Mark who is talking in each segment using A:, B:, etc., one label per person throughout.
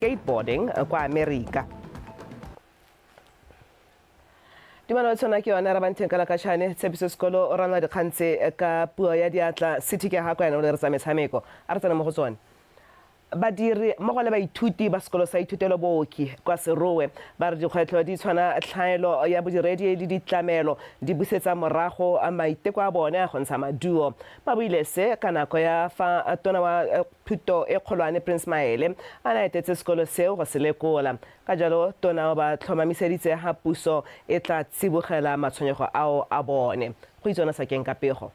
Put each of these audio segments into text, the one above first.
A: Skateboarding kwa America. Dimana tsona ke yona ra banteng kala ka tshane tsebiso sekolo rana dikgantse ka puo ya diatla city ke ha kwa ena le re tsa metshameko a re tsena mo go tsone badiri mo go le baithuti ba sekolo sa ithutelo booki kwa Serowe ba re dikgwetlho di tshwana tlhaelo ya bodiredi le ditlamelo di busetsa morago a maiteko a bone go ntsha maduo ba buile se ka nako ya fa tona wa thuto e kgolwane Prince Maele ana etetse sekolo seo go se lekola ka jalo tona ba tlhomamiseditse ha puso e tla tsibogela matshwenyego ao a bone go itsona sa keng ka pego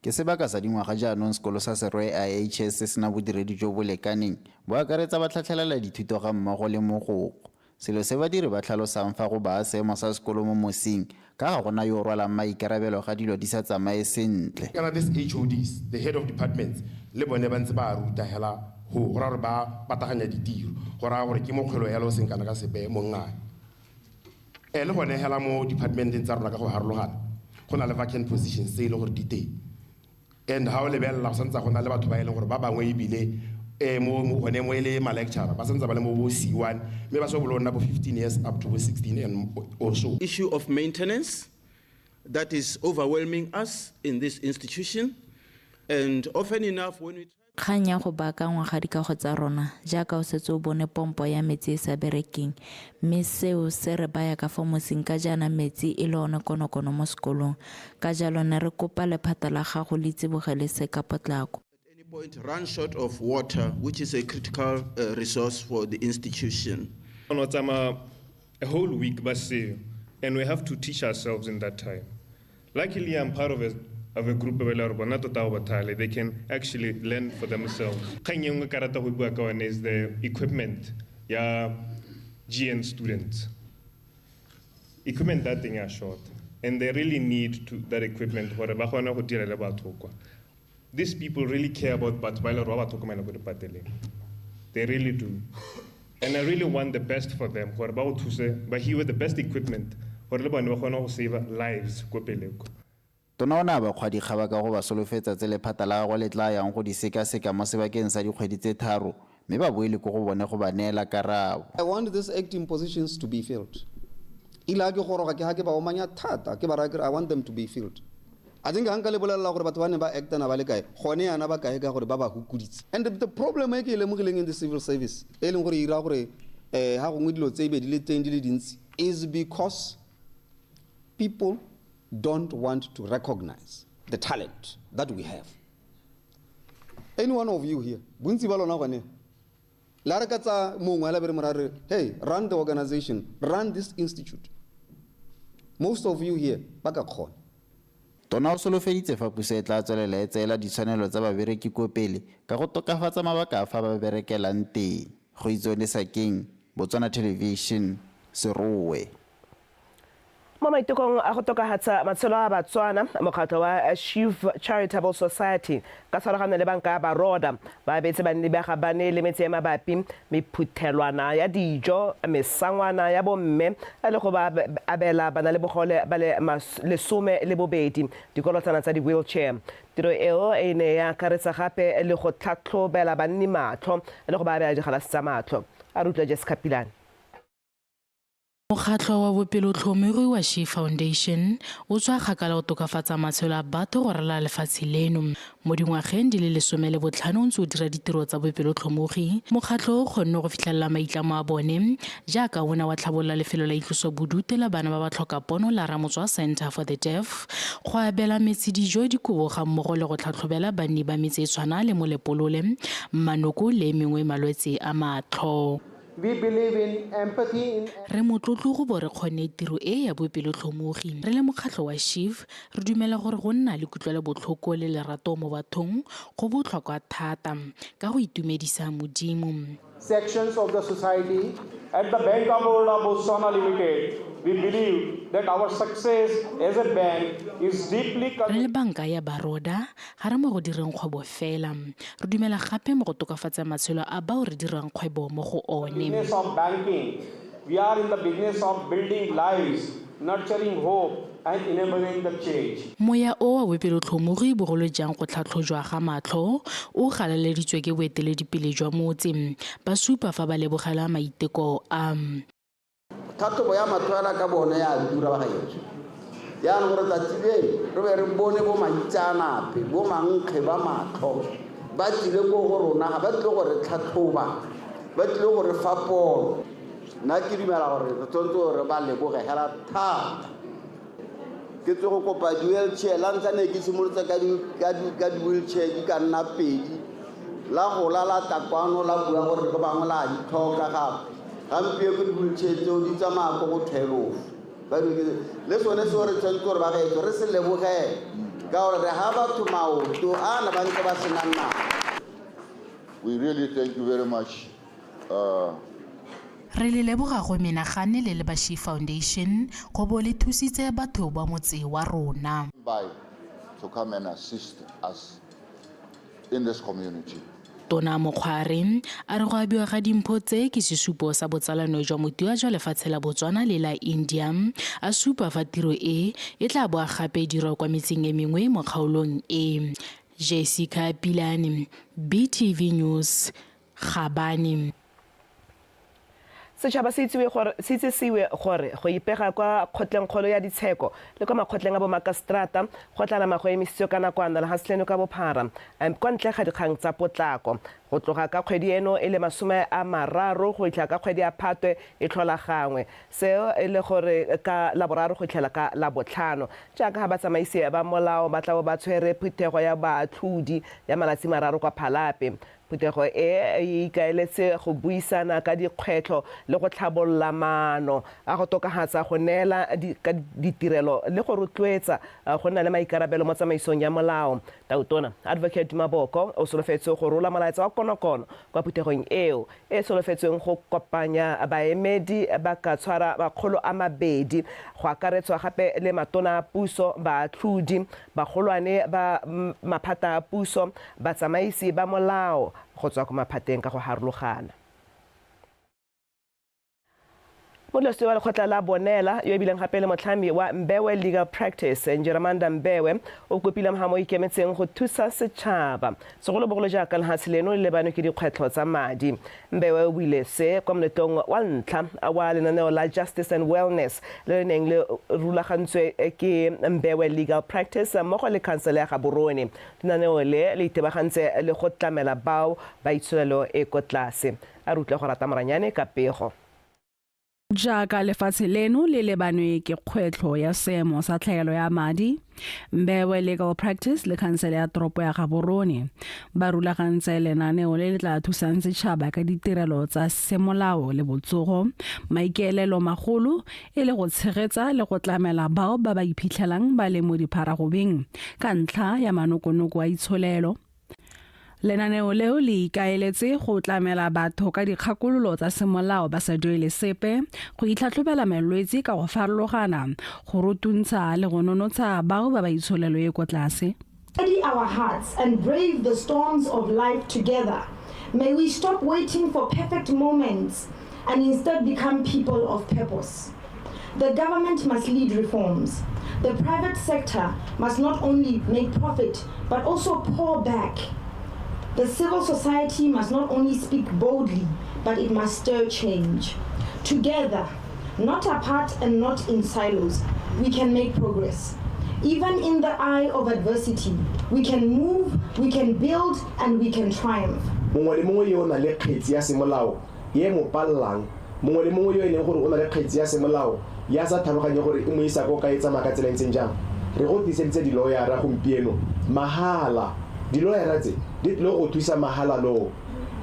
B: ke sebaka sa dingwaga jaanong sekolo sa Serowe IHS se sena bodiredi jo bo lekaneng bo akaretsa ba tlhatlhelela dithuto ga mmogo le mogoko selo se badiri ba tlhalosang fa go ba seemo sa sekolo mo mosing ka ga gona yo rwalang maikarabelo ga dilo di sa tsamaye sentle
C: kana this HODs the head of departments le bone ba ntse ba ruta hela ho ra re ba pataganya ditiro go ra gore ke mokgwelo ya lo seng kana ka sebe mo ngai le gone hela mo departmenteng tsa rona ka go harologana go na le vacant positions se ile gore di teng and how le bella santsa gona le batho ba ile gore ba bangwe ibile mo gone mo ile ma lecturer ba santsa ba le mo bo C1 me ba so bolona bo 15 years up to 16 and also
D: issue of maintenance that is overwhelming us in this institution and often enough when we
E: Kganya go baakangwa ga dikago tsa rona jaaka o setse o bone pompo ya metsi e sa berekeng mme seo se re baya ka fa mosing ka jana metsi e le one konokono mo sekolong ka jalo ne re kopa lephata la gago le tsibogele se ka potlako
D: at any point run short of water which is a critical resource for the institution.
F: A whole week and we have to teach ourselves in that time. Luckily I'm part of a group of they can actually learn for themselves. Is the equipment, GN students. Equipment that thing are short, and they really need that equipment. These people really care about they really do, and I really want the best for them. But here with the best equipment, save lives.
B: Tona ona ba kgwadi ga ba ka go ba solofetsa tse lephata la go letla yang go di seka mo sebakeng sa dikgwedi tse tharo me ba boele go bone go ba neela karabo.
G: I want these acting positions to be filled. Ila ke goroga ke ha ke ba omanya thata ke ba ra I want them to be filled. I think hanka le bolela gore batho ba ne ba acta na ba le kae gone yana ba kae ka gore ba ba hukuditse. And the problem e ke le mogileng in the civil service e leng gore ira gore ha go ngwedilo tse be di le teng di le dintsi is because people don't want to recognize the talent that we have. Any one of you here, bunzi ba lona gone la re ka tsa mongwe la bere morare hey run the organization, run this institute. Most of you here ba ka khona.
B: Tona o solofeditse fa puso e tla tswelela e tseela ditshwanelo tsa babereki ko pele ka go tokafatsa mabaka fa ba berekelang teng go itsone sa keng Botswana Television Serowe.
A: Mama itukong a go tokahatsa matshelo a Botswana mokgatlo wa Chief Charitable Society ka tshwaragana le banka ba roda ba betse ba nibega ba ne le metse mabapi mephuthelwana ya dijo mesangwana ya bomme le go ba abela bana le bogole ba le lesome le bobedi dikolotsana tsa di wheelchair tiro eo e ne ya karetsa gape le go tlhatlhobela banni matlo le go ba bea digalase tsa matlo a rutla Jessica Pilane.
H: Mokgatlo wa bopelotlhomogi wa She Foundation o tswa kgakala go tokafatsa matshelo a batho go rala lefatshe leno mo dingwageng di le 15 o ntse o dira ditiro tsa bopelotlhomogi mokgatlo o kgonne go fitlhelela maitlamo a bone jaaka ona wa tlhabolola lefelo la itloso bodutu la bana ba ba tlhoka pono la Ramotswa Center for the Deaf go abela metsi dijo dikobo ga mmogo le go tlhatlhobela banni ba metse e tshwana le molepolole manoko le mengwe malwetse a matlho.
I: We believe in empathy.
H: Re motlotlo go bore kgone tiro e ya bopelotlhomogi re le mokgatlo wa Chief re dumela gore go nna le kutlwelo botlhoko le lerato mo bathong go botlhokwa thata ka go itumedisa modimo.
I: Sections of the society at the Bank of Botswana Limited, we believe that our success as a bank is deeply
H: re le banka ya baroda ga re mo go direng kgwebo fela re dumela gape mo go tokafatsa matshelo a bao re dirang kgwebo mo go one.
I: Business of banking, we are in the business of building lives, nurturing hope and enabling the change.
H: moya o wa bopelotlhomogi bogolo jang go tlhatlhojwa ga matlho o galaleditswe ke boeteledipele jwa motse ba supa fa ba lebogela maiteko a
J: tlhatlhobo ya matlho ka bone ya dura ba gaetsho yaanong gore tsatsi le re be re bone bo maitsanape bo mankge ba matlho ba tlile ko go rona ga ba tlile gore tlhatlhoba ba tlile gore fa pono nna ke dumela gore re tshwanetse gore ba leboge hela thata ke tse go kopa di-wheelchair la ntsane ke simolotse ka di-wheelchair di ka nna pedi la go la takwano la bua gore ba bangwe la di tlhoka gape gampie ko di-wheelchair tseo di tsamaya ko go 12 le sone seo re tshwanetse gore ba gaetso re se lebogele ka gore re ga batho maoto a na ba ntse ba senang nako.
K: We really thank you very much.
H: re le leboga go menagane le Lebashi Foundation go bo le thusitse batho ba motse wa rona
K: By to come and assist us in this community.
H: Tona Mokgware a re go abiwa ga dimpho tse ke sesupo sa botsalano jwa motiwa jwa lefatshe la Botswana le la India a supa fa tiro e tla boa gape dira kwa metseng e mengwe mo kgaolong e. Jessica Pilane, BTV News, Gabane.
A: setšhaba se itsesiwe gore go ipega kwa kgotlengkgolo ya ditsheko le kwa makgotleng a bomakaseterata go tlala go emisitswe ka nakwana le gaseleno ka bophara kwa ntle ga dikgang tsa potlako go tloga ka kgwedi eno e le 30 go itlha ka kgwedi ya Phatwe e tlhola gangwe seo e le gore ka laboraro go itlhela ka labotlhano jaaka ga batsamaisi ba molao ba tla ba tshwere phutego ya baatlhodi ya malatsi 3 kwa Phalape. Phutego e ikaeletse go buisana ka dikgwetlho le go tlhabolola maano a go tokagatsa go neela ditirelo le go rotloetsa go nna le maikarabelo mo tsamaisong ya molao. Tautona advocate Maboko o solofetse go rola molaetsa wa konokono kwa phuthegong eo e solofetsweng go kopanya baemedi ba ka tshwara 200 go akaretswa gape le matona a puso baatlhodi bagolwane ba maphata a puso batsamaisi ba molao go tswa go maphateng ka go harologana. Modulasetilo wa lekgotla la Bonela yo ebileng gape le motlhami wa Mbewe Legal Practice Njeramanda Mbewe o kopile mo ikemetseng go thusa setšhaba segolobogolo jaaka lefatshe leno le lebane ke dikgwetlho tsa madi. Mbewe o buile se kwa moletong wa ntlha wa lenaneo la Justice and Wellness le neng le rulagantswe ke Mbewe Legal Practice mmogo le khansele ya Gaborone. Lenaneo le itebagantse le go tlamela bao ba itsholelo e ko tlase a rutle go rata moranyane ka pego.
L: Jaaka lefatshe leno le lebanwe ke kgwetlho ya seemo sa tlhaelo ya madi, Mbewe Legal Practice le khansele ya toropo ya Gaborone ba rulagantse lenaneo le le tla thusang setšhaba ka ditirelo tsa semolao le botsogo, maikaelelo magolo e le go tshegetsa le go tlamela bao ba ba iphitlhelang ba le mo dipharagobeng ka ntlha ya manokonoko a itsholelo. Lenaneo leo le ikaeletse go tlamela batho ka dikgakololo tsa semolao ba sa duele sepe go itlhatlhobela malwetse ka go farologana go rutuntsha le go nonotsa bao ba ba itsholelo e ko tlase.
M: Steady our hearts and brave the storms of life together. May we stop waiting for perfect moments and instead become people of purpose. The government must lead reforms. The private sector must not only make profit but also pour back. The civil society must not only speak boldly, but it must stir change. Together, not apart and not in silos, we can make progress. Even in the eye of adversity, we can move, we can build, and we can triumph.
N: Mongwe le mongwe yo na le kgetsi ya semolao ye mo pallang mongwe le mongwe yo e leng gore o na le kgetsi ya semolao ya sa tlhaloganye gore e mo isa go ka etsa maka tsela ntseng jang re go tiseditse di-lawyera gompieno mahala di-lawyera tse di tlile go thusa mahala lo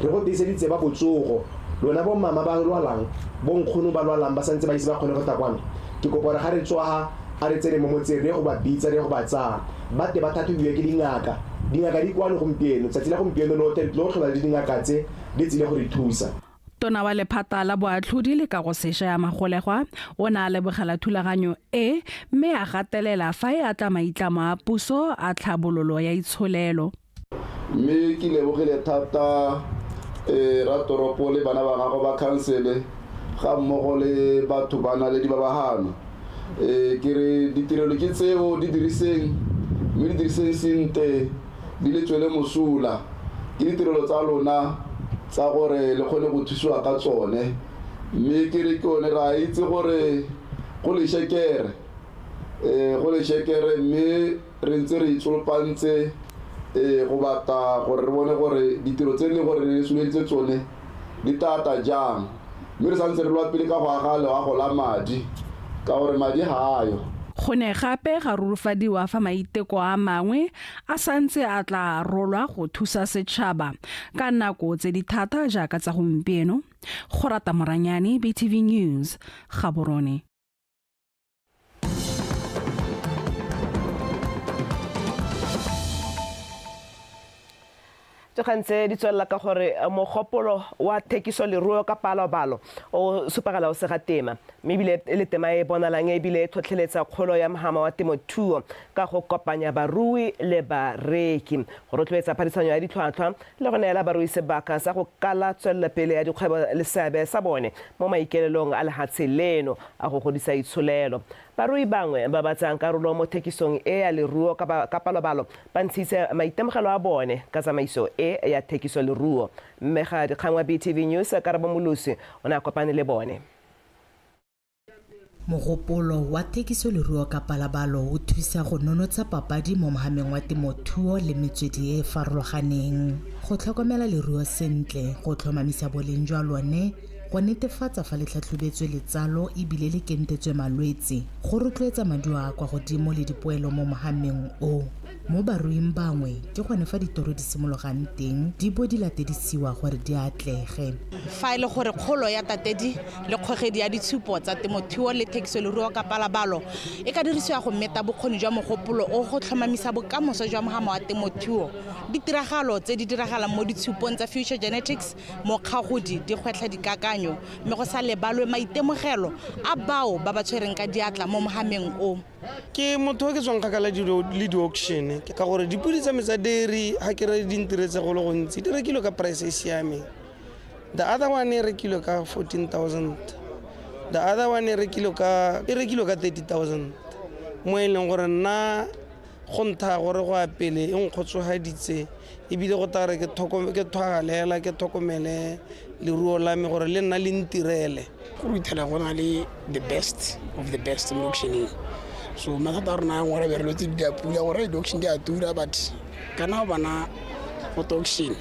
N: re go tiseditse ba botsogo lona bo mama ba lwalang bo nkgono ba lwalang ba santse ba ise ba kgone go takwana ke kopa gore ga re tswa a re tsene mo motseng re go ba bitsa re go ba tsaya ba te ba thathobiwe ke dingaka di kwane gompieno tsatsi la gompieno lo tlhola le dingaka tse di tsile go re thusa.
L: Tona wa lephata la boatlhodi le ka go sešwa ya magolegwa o na le bogela thulaganyo e mme a gatelela fa e atla maitlamo a puso a tlhabololo ya itsholelo.
K: Mme ke lebogile thata ratoropo le bana ba gago ba khansele ga mmogo le batho ba na le di babagano
O: ke re ditirelo ke tseo di diriseng mme di diriseng sente di le tswele mosola ke ditirelo tsa lona tsa gore le kgone go thusiwa ka tsone mme ke re ke one ra itse gore go le shekere mme re ntse re itsolopantse go batla gore re bone gore ditiro tse le gore re suleditse tsone di tata jang mme re santse re lwa pele ka go aga leago la madi ka gore madi ha ayo
L: go ne gape ga rurufadiwa fa maiteko a mangwe a santse a tla rolwa go thusa setšhaba ka nako tse di thata jaaka tsa gompieno. Go rata Moranyane, BTV News, Gaborone.
A: Tse di tswela ka gore mogopolo wa thekiso leruo ka palabalo o supagala o sega tema mme ebile le tema e bonalang ebile tlhotlheletsa kgolo ya mohama wa temothuo ka go kopanya barui le bareki go rotloetsa phadisanyo ya ditlhwatlhwa le go neela barui sebaka sa go kala tswelelopele ya dikgwebo le seabe sa bone mo maikaelelong a lefatshe leno a go godisa itsholelo. Barui bangwe ba ba tsang karolo mo thekisong e ya leruo ka palabalo ba ntshitse maitemogelo a bone ka tsamaiso e ya thekiso leruo mme ga dikgang wa BTV News Karabo Molusi o ne a kopane le bone.
P: Mogopolo wa thekiso leruo ka palabalo o thusa go nonotsa papadi mo mohameng wa temothuo le metswedi e farologaneng go tlhokomela leruo sentle go tlhomamisa boleng jwa lone go netefatsa fa le tlhatlhobetswe letsalo ebile le kentetswe malwetse go rotloetsa maduo a kwa godimo le dipoelo mo mohameng o. Mo baruing bangwe ke gone fa ditoro di simologang teng di bo di latedisiwa gore di atlege.
Q: Fa ile gore kgolo ya tatedi le kgogedi ya ditshupo tsa temothuo le thekiso leruo ka palabalo e ka dirisiwa go meta bokgoni jwa mogopolo o go tlhomamisa bokamoso jwa mohama wa temothuo. Ditiragalo tse di diragalang mo ditshupong tsa Future Genetics mo kgagodi di gwetlha dikakanyo mme go sa lebalwe maitemogelo a bao ba ba tshwereng ka diatla mo mohameng o.
R: Ke motho ke tswang kgakala le di-auction ka gore dipudi tsa metsa dairy ha ke re di ntiretse go le gontsi di rekilwe ka price e siameng. The other one e rekilwe ka 14,000. The other one e rekilwe ka 30,000. Mo e leng gore nna go ntha gore go apele e nkgotsogaditse ebile go tare ke thwagalela ke tlhokomele leruo la me gore le nna le ntirele.
S: Go ruthela go na le the best of the best mo auctioning. So mathata a rona ngwana be re lotse di a pula gore di-auction di a tura but kana bana photo auction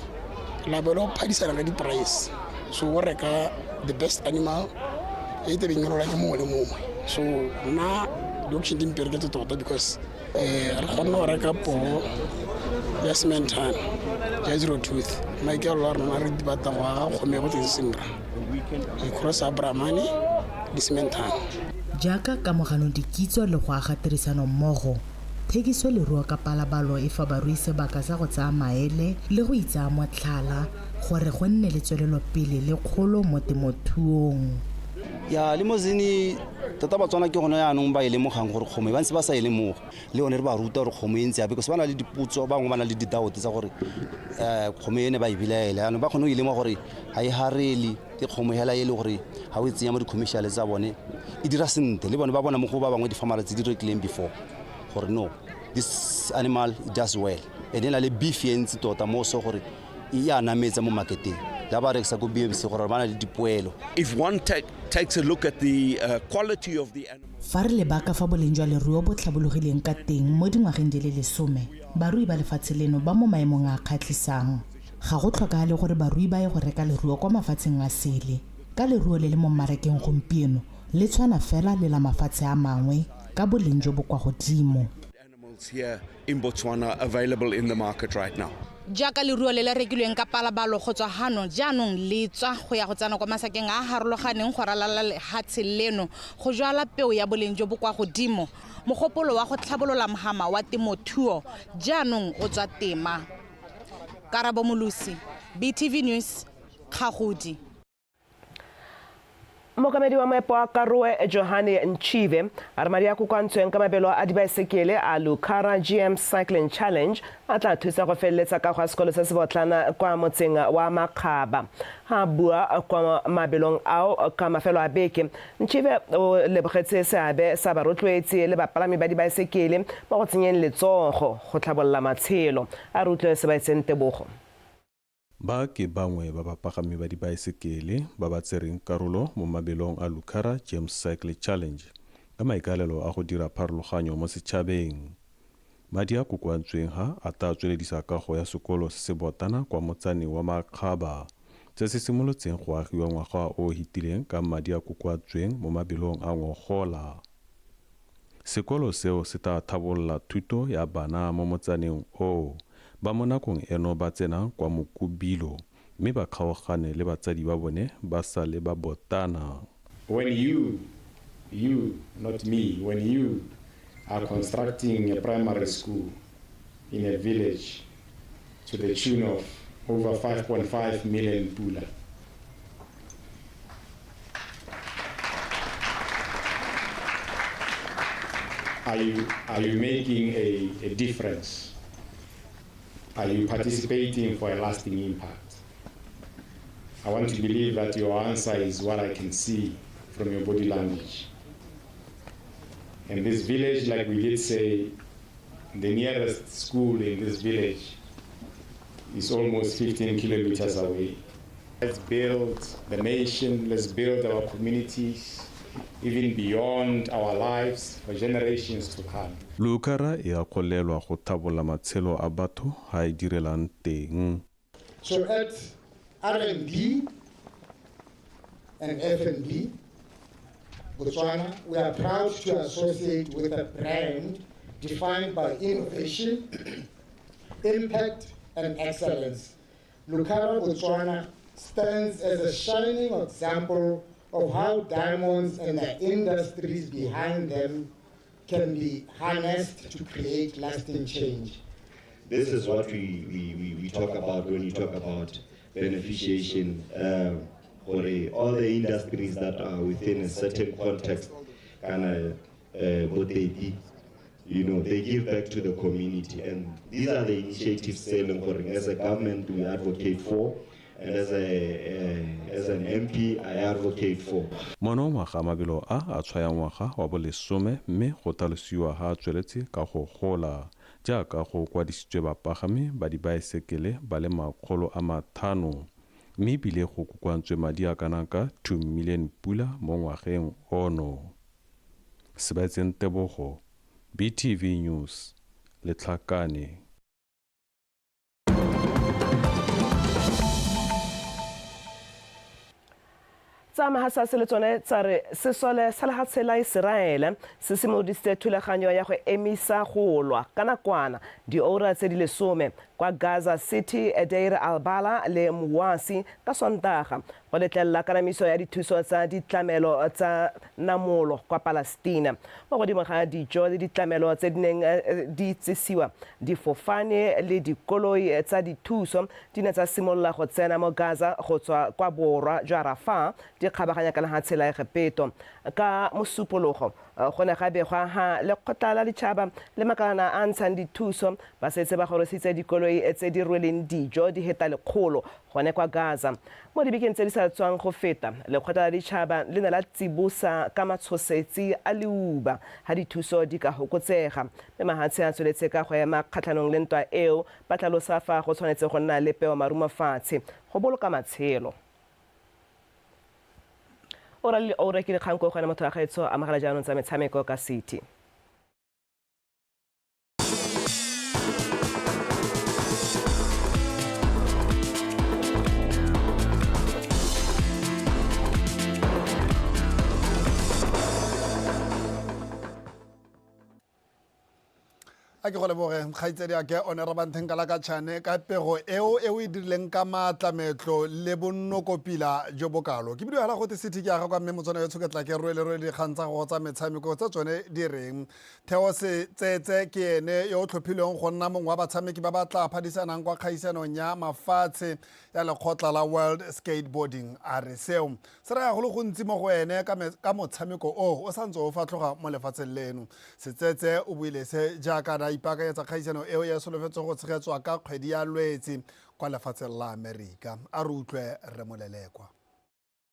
S: la be lo phadisana ka di-price so go reka the best animal e te beng rola ke mongwe le mongwe so nna di-auction di mpereke tota because re kgona go reka poo ya sementan ya zero tooth maikelo a rona re di batla go aga kgome go teng sembra ikgorosa abramane di sementan.
P: Jaaka kamogano dikitso le go aga tirisano mmogo thekiso leruo ka palabalo e fa barui sebaka sa go tsaya maele le go itsaya motlhala gore go nne le tswelelopele le kgolo mo temothuong.
T: Ya limozini tata Botswana ke gona yaanong ba ile mogang gore kgomo ba ntse ba sa ile mo le one re ba ruta gore kgomo e ntse ya because ba na le diputso bangwe ba na le didoubt tsa gore kgomo ene ba e bilaela yaanong ba kgone go ile mo gore ha e hareli ke kgomo hela ile gore ha o e tsenya mo di-commercial tsa bone e dira sente le bone ba bona mo go ba bangwe di-farmers tse di rekileng before gore no this animal does well and then le beef e ntse tota mo so gore e ya nametsa mo marketeng la ba rekisa go BMC gore ba na le dipoelo.
U: If one takes a look at the quality of the animal.
P: Fa re lebaka fa boleng jwa leruo bo tlhabologileng ka teng mo dingwageng di le 10 barui ba lefatshe leno ba mo maemong a kgatlhisang ga go tlhokagale gore barui ba ye go reka leruo kwa mafatsheng a sele ka leruo le le mo mmarakeng gompieno le tshwana fela le la mafatshe a mangwe ka boleng jo bo kwa godimo.
U: Animals here in Botswana available in the market right now.
Q: Jaaka leruo le le rekilweng ka palabalo go tswa hano jaanong le tswa go ya go tsana kwa masakeng a harologaneng go ralala lefatshe leno go jwala peo ya boleng jo bo kwa godimo mogopolo wa go tlhabolola mohama wa temothuo jaanong o tswa tema. Karabo Molusi, BTV News, Kagodi.
A: Mokamedi wa maepo a Karowe Johane Nchive a re madi a kokoantshweng ka mabelo a dibaesekele a Lukara GM Cycling Challenge a tla thusa go feleletsa ka go sekolo se se botlana kwa motseng wa Makgaba. Ha bua kwa mabelong ao ka mafelo a beke, Nchive o lebogetse seabe sa barotloetsi le bapalami ba dibaesekele mo go tsenyeng letsogo go tlhabolola matshelo. A re utlwe Sebaetseng Tebogo.
C: Ba ke bangwe ba bapagami ba dibaesekele ba ba tsereng karolo mo mabelong a Lukara James Cycle Challenge ka maikalelo a go dira pharologanyo mo setšhabeng. Madi a kokoantsweng ha a tla tsweledisa kago ya sekolo se se botana kwa motsane wa Makgaba se se simolotseng go agiwa ngwaga o hitileng ka madi a kokoantsweng mo mabelong a Ngogola. Sekolo seo se tla thabolola thuto ya bana mo motsaneng o ba mo nakong eno ba tsenang kwa Mokubilo mme ba kgaogane le batsadi ba bone ba sa le ba botana.
V: When you not me, when you are constructing a primary school in a village to the tune of over 5.5 million pula, are you making a difference? Are you participating for a lasting impact? I want to believe that your answer is what I can see from your body language. In this village, like we did say, the nearest school in this village is almost 15 kilometers away. Let's build the nation, let's build our communities, even beyond our lives for generations to come.
C: Lukara e a kgolelwa go thabola matshelo a batho ha e direlang teng.
W: So at R&D and F&B, Botswana, we are proud to associate with a brand defined by innovation, impact, and excellence. Lukara Botswana stands as a shining example of how diamonds and the industries behind them can be harnessed to create lasting change.
X: This is what we talk about when you talk about beneficiation for all the industries that are within a certain context, they give back to the community, and these are the initiatives as a government we advocate for. And as an MP, I advocate for.
C: Mono ngwaga mabelo a tshwaya ngwaga wa bolesome mme go talosiwa ha tsweletse ka go gola jaaka go kwadisitswe bapagami ba dibaesekele ba le 500 mme bile go kokoantswe madi a kanaka 2 million pula mo ngwageng ono. Sebaetseng Tebogo, BTV News, Letlhakane.
A: Tsa mahasa le tsone tsa re sesole sa lehatshe la Iseraele se simodisitse thulaganyo ya go emisa go lwa ka nakwana diora tse di lesome kwa Gaza City, Deir al-Bala le Muwasi ka Sontaga go letlelela kanamiso ya dithuso tsa ditlamelo tsa namolo kwa Palestina. Mo godimo ga dijo le ditlamelo tse di neng di tsisiwa difofane le dikoloi tsa dithuso di ne tsa simolola go tsena mo Gaza go tswa kwa borwa jwa Rafah di kgabaganya ka lehatshe la Egipto ka mosupologo go ne ga begwa ha le kgotla la ditšhaba le makalana a ntshang dithuso ba setse ba gorositse dikoloi tse di rweleng dijo di heta 100 gone kwa Gaza. Mo dibekeng tse di sa tswang go feta lekgotla la ditšhaba le ne la tsibosa ka matshosetsi a leuba ha dithuso di ka hokotsega mme mahatshe a tsweletse ka go ema kgatlhanong le ntwa eo ba tlhalosa fa go tshwanetse go nna le peo marumo fatshe go boloka matshelo. Ora ke dikgang go gona motho a gaetso a magala jaanong tsa metshameko ka City.
D: a ke go leboge kgaitsedi a ke one ra banthenkala ka tšhane ka pego eo e dirileng ka maatlametlo le bonnokopila jo bokalo ke bidio hela go te city ke aga kwa mme motswana yo tshoketla ke rwele dikgang tsa go tsa metshameko tsa tsone di reng Theo Setsetse ke ene yo tlhophilweng go nna mongwe wa batshameki ba ba tla phadisanang kwa kgaisanong ya mafatshe ya lekgotla la World Skateboarding a re seo se raya go le gontsi mo go ene ka motshameko o sa ntse o fatloga mo lefatsheng leno Setsetse o buile se jaaka na ipaakanyetsa kgaisano eo ya solofetse go tshegetswa ka kgwedi ya Lwetse kwa lefatsheng la Amerika a re utlwe re molelekwa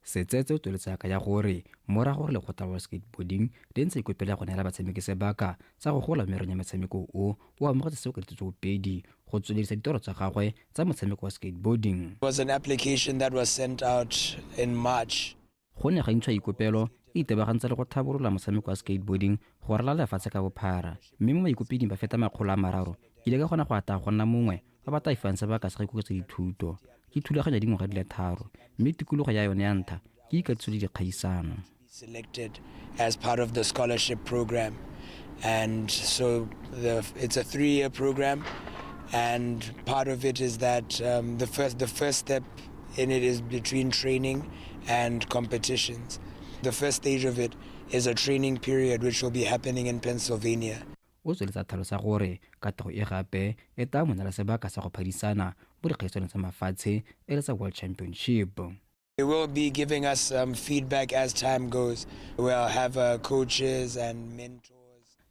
E: Setsetse o tsweletse ka ya gore morago le lekgotla la skateboarding le ntse ikopela go neela batshameki sebaka sa go gola merong ya metshameko o amogetse seo ka ditsopedi go tswelediša ditoro tsa gagwe tsa motshameko wa skateboarding.
F: It was an application that was sent out in March.
E: Go ne ga ntšhwa ikopelo e itebagantse le go thabolola motshameko wa skateboarding go rala lefatshe ka bophara mme mo maikopeding ba feta 300 ile ka gona go ata go nna mongwe ba ba taifang sebaka sa go ikoketsa dithuto ke thulaganyo ya dingwaga di le 3 mme tikologo ya yone ya ntlha ke ikatiso le dikgaisano.
F: Selected as part of the scholarship program, and so it's a 3-year program, and part of it is that the first step in it is between training and competitions. The first stage of it is a training period which will be happening in Pennsylvania.
E: O tsweletsa tlhalosa gore katego e gape e tla monela sebaka sa go phadisana mo dikgaisanong tsa mafatshe e le tsa World Championship.
F: They will be giving us feedback as time goes. We'll have coaches and mentors.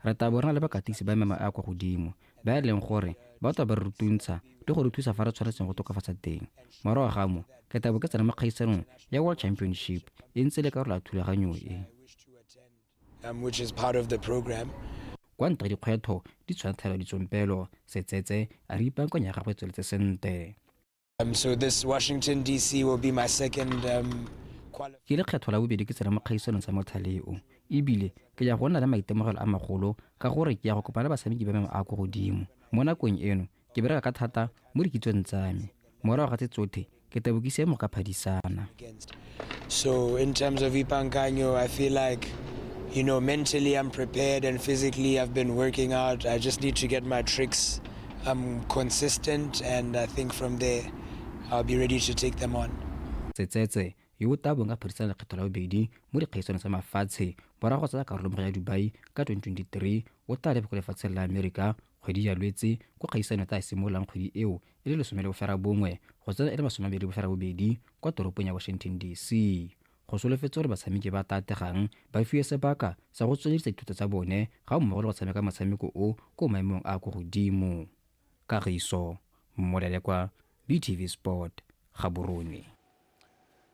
E: Re tabo rena le bakatisi ba mema a kwa godimo ba e leng gore ba tla ba rutuntsha le go re thusa fa re tshwanetseng go tokafatsa teng morago ga mo ke tabo ke tsena mo kgaisanong ya World Championship e ntse le karolo ya thulaganyo e
F: which is part of the program.
E: Kwa ntle dikgwetho di tshwanthela ditsompelo Setsetse a re ipaakanya gagwe tsweletse sente.
F: So this Washington DC will be my second
E: ke le kgetho la bobedi ke tsena mo kgaisanong tsa mothaleo ebile ke ya go nna le maitemogelo a magolo ka gore ke ya go kopana batshameki ba mengwe a kwa godimo mo nakong eno ke bereka ka thata mo dikitsong tsa me morago ga tse tsotlhe ke tabokise mo ka phadisana.
F: So in terms of ipankanyo, I feel like mentally I'm prepared and physically I've been working out. I just need to get my tricks consistent, and I think from there I'll be ready to take them on.
E: Setsetse yo o tabong ka phadisana lekgetho la bobedi mo dikgaisanong tsa mafatshe morago tsa karolo mo ya Dubai ka 2023 o tla leba go lefatsheng la Amerika kgwedi ya Lwetse go kgaisano ta simolang kgwedi eo e le 11 go tsena e le 22 kwa toropong ya Washington DC. Go solofetse gore batshameki ba tategang ba fiwe sebaka sa go tswelediša dithuto tsa bone ga mmogo le go tshameka motshameko o ko maemong a go godimo. Kagiso Molelekwa, BTV Sport, Gaborone.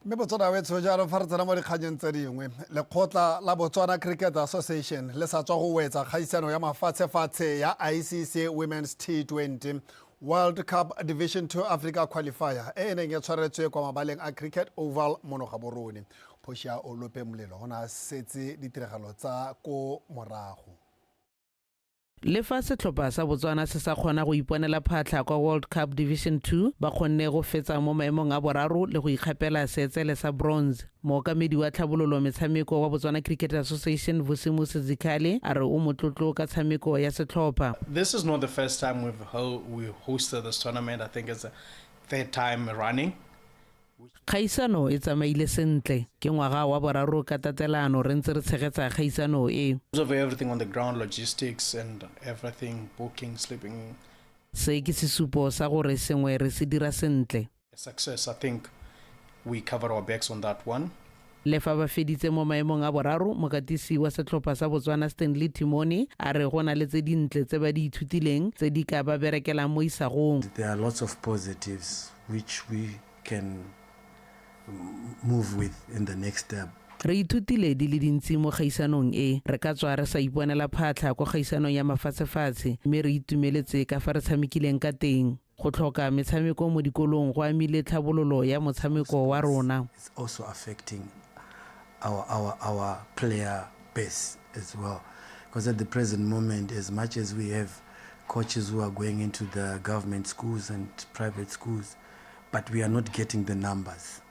D: mme botswana wetso jalo fa re tsena mo dikganyeng tse dingwe lekgotla la Botswana Cricket Association le sa tswa go wetsa kgaisano ya mafatshe-fatshe ya ICC Women's T20 World Cup Division 2 Africa Qualifier e neng e tshwaretswe kwa mabaleng a Cricket Oval mono Gaborone. Phosha o lope molelo gona setse ditiragalo tsa ko morago.
G: Le fa setlhopha sa Botswana se sa kgona go iponela phatlha kwa World Cup Division 2 ba kgonne go fetsa mo maemong a boraro le go ikgapela seetsele sa bronze. Mookamedi wa tlhabololo metshameko wa Botswana Cricket Association Vusimu Sezikale a re o motlotlo ka tshameko ya setlhopha.
Y: This is not the first time we hosted this tournament. I think it's the 3rd time running.
G: Kgaisano e tsamaile sentle ke ngwaga wa boraro ka tatelano re ntse re tshegetsa kgaisano e.
Y: Of everything on the ground, logistics and everything, booking, sleeping.
G: Se ke sesupo sa gore sengwe re se dira sentle.
Y: Success, I think we cover our backs on that one.
G: Le fa ba feditse mo maemong a boraro mokatisi wa setlhopha sa Botswana Stanley Timone a re gona le tse dintle tse ba di ithutileng tse di ka ba berekelang mo isagong.
Z: There are lots of positives which we can move with in the next step.
G: Re ithutile di le dintsi mo kgaisanong e re ka tswa re sa iponela phatlha kwa kgaisanong ya mafatshe-fatshe mme re itumeletse ka fa re tshamekileng ka teng. Go tlhoka metshameko mo dikolong go amile tlhabololo ya motshameko wa rona.
Z: It's also affecting our player base as well, because at the present moment, as much as we have coaches who are going into the government schools and private schools, but we are not getting the numbers.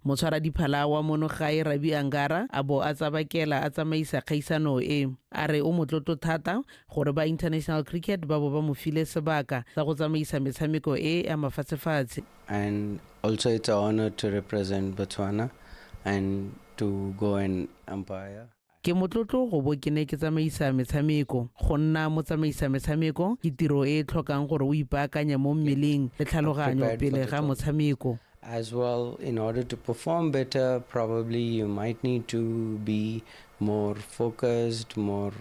G: motshwaradiphala wa mono gae Rabi Angara a bo a tsabakela a tsamaisa kgaisano e a re o motlotlo thata gore ba international cricket ba bo ba mo file sebaka sa go tsamaisa metshameko e ya mafatshefatshe.
B: And also it's an honor to represent Botswana and to go and umpire.
G: Ke motlotlo go bo ke ne ke tsamaisa metshameko go nna mo tsamaisa metshameko ke tiro e tlhokang gore o ipaakanye mo mmeleng le tlhaloganyo pele ga motshameko.
B: As well, in order to perform better, probably you might need to be more focused, more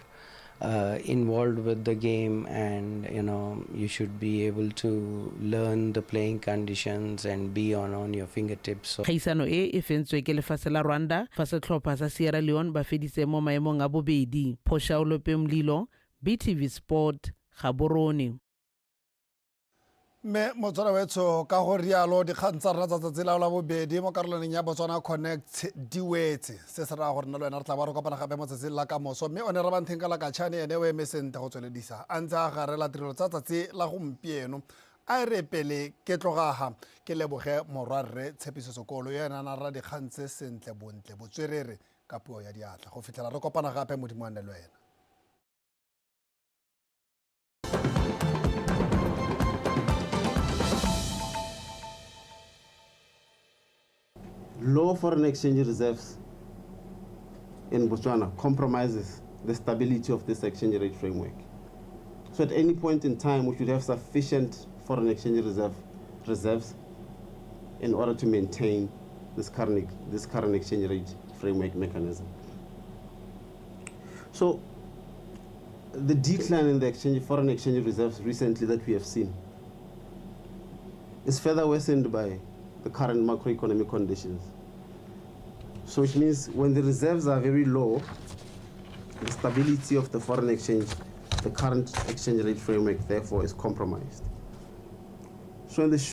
B: involved with the game, and you should be able to learn the playing conditions and be on your fingertips.
G: Kgaisano e fentswe ke lefatshe la Rwanda fa setlhopha sa Sierra Leone ba feditse mo maemong a bobedi. Phoshaolo Pemlilo, BTV Sport, Gaborone.
D: Me motswana wetso ka go rialo dikgang tsa rena tsa tsatsi la bobedi mo karolong ya Botswana Connect di wetse se se ra gore nna le wena re tla ba re kopana gape mo tsatsing la ka moso mme o ne re ba ntheng ka la ka tšhane ene o eme sentle go tsweledisa a ntse a garela tirelo tsa tsatsi la gompieno a re pele ke tlogaga ke leboge morwarre Tshepiso Sekolo yo ena ra dikgang tse sentle bontle botswerere ka puo ya diatla go fitlhela re kopana gape modimo wa nne le wena.
H: Low foreign exchange reserves in Botswana compromises the stability of this exchange rate framework. So at any point in time, we should have sufficient foreign exchange reserves in order to maintain this current exchange rate framework mechanism. So the decline in the foreign exchange reserves recently that we have seen is further worsened by the current macroeconomic conditions. So it means when the reserves are very low, the stability of the foreign exchange, the current exchange rate framework, therefore, is compromised. So in the